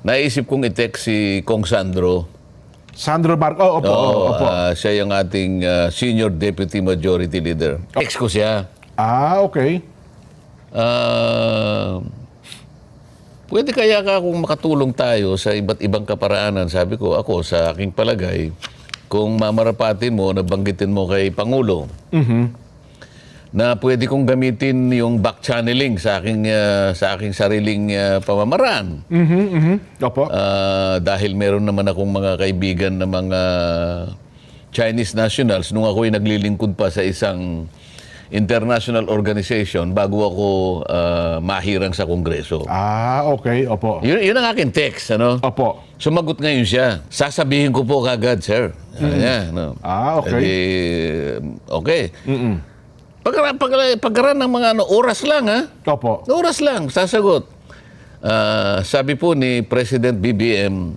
naisip kong i-text si Kong Sandro. Sandro Marco, opo. Opo. Siya yung ating Senior Deputy Majority Leader. Text ko siya. Okay. Pwede kaya ka kung makatulong tayo sa iba't ibang kaparaanan, sabi ko, ako sa aking palagay, kung mamarapatin mo, nabanggitin mo kay Pangulo, na pwede kong gamitin yung back channeling sa aking sariling pamamaraan. Opo. Dahil meron naman akong mga kaibigan na mga Chinese nationals nung ako'y naglilingkod pa sa isang international organization bago ako mahirang sa Kongreso. Okay. Opo. Yun ang aking text, ano? Opo. Sumagot ngayon siya. Sasabihin ko po kagad, sir. Ayan, no? Okay. Okay. Pagkaran ng mga oras lang, ha? Opo. Oras lang, sasagot. Sabi po ni President BBM,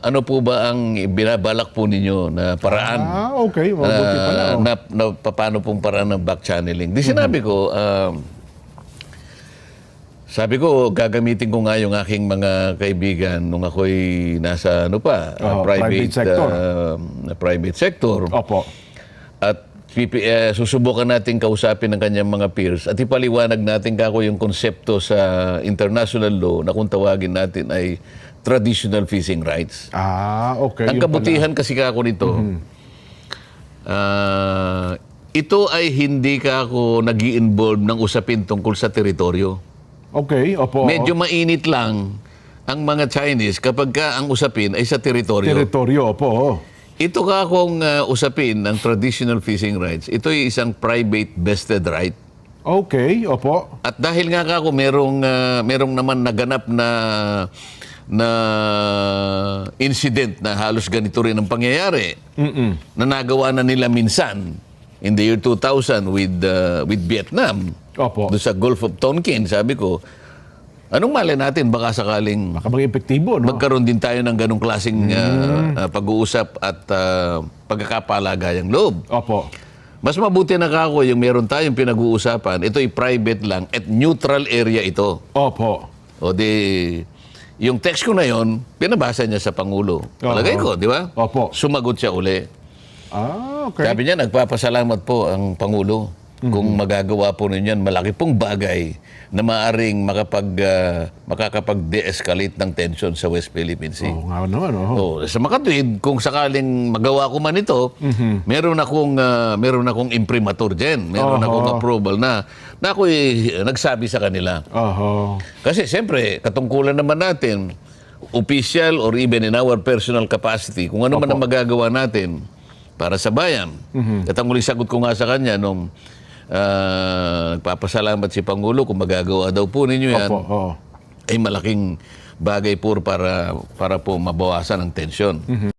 ano po ba ang binabalak po ninyo na paraan? Okay. Mabuti pala. Paano pong paraan ng back channeling? Di sinabi ko, gagamitin ko nga yung aking mga kaibigan nung ako'y nasa private sector. Opo. At susubukan natin kausapin ng kanyang mga peers at ipaliwanag natin kako yung konsepto sa international law na kung tawagin natin ay traditional fishing rights. Okay. Ang kabutihan kasi kako nito, ito ay hindi kako nag-i-involve ng usapin tungkol sa teritoryo. Okay, opo. Medyo mainit lang ang mga Chinese kapag ang usapin ay sa teritoryo. Teritoryo, opo. Ito ka akong usapin ng traditional fishing rights. Ito ay isang private vested right. Okay, opo. At dahil nga ako merong naman naganap na incident na halos ganito rin ang pangyayari na nagawa na nila minsan in the year 2000 with Vietnam. Opo. Doon sa Gulf of Tonkin, sabi ko, anong mali natin baka sakaling Baka maging epektibo, no? magkaroon din tayo ng ganong klaseng pag-uusap at pagkakapalagayang loob. Opo. Mas mabuti na kako yung meron tayong pinag-uusapan, ito ay private lang at neutral area ito. Opo. O di, yung text ko na yon, pinabasa niya sa Pangulo. Palagay ko, di ba? Opo. Sumagot siya uli. Okay. Sabi niya, nagpapasalamat po ang Pangulo. Kung magagawa po ninyo yan, malaki pong bagay na maaring makakapag-de-escalate ng tension sa West Philippine Sea. Oo nga naman, Sa makatwid, kung sakaling magawa ko man ito, meron akong imprimatur dyan. Meron akong approval na ako'y nagsabi sa kanila. Kasi siyempre, katungkulan naman natin, official or even in our personal capacity, kung ano man ang magagawa natin para sa bayan. At ang muling sagot ko nga sa kanya nung nagpapasalamat si Pangulo kung magagawa daw po ninyo yan, ay malaking bagay po para po mabawasan ang tensyon.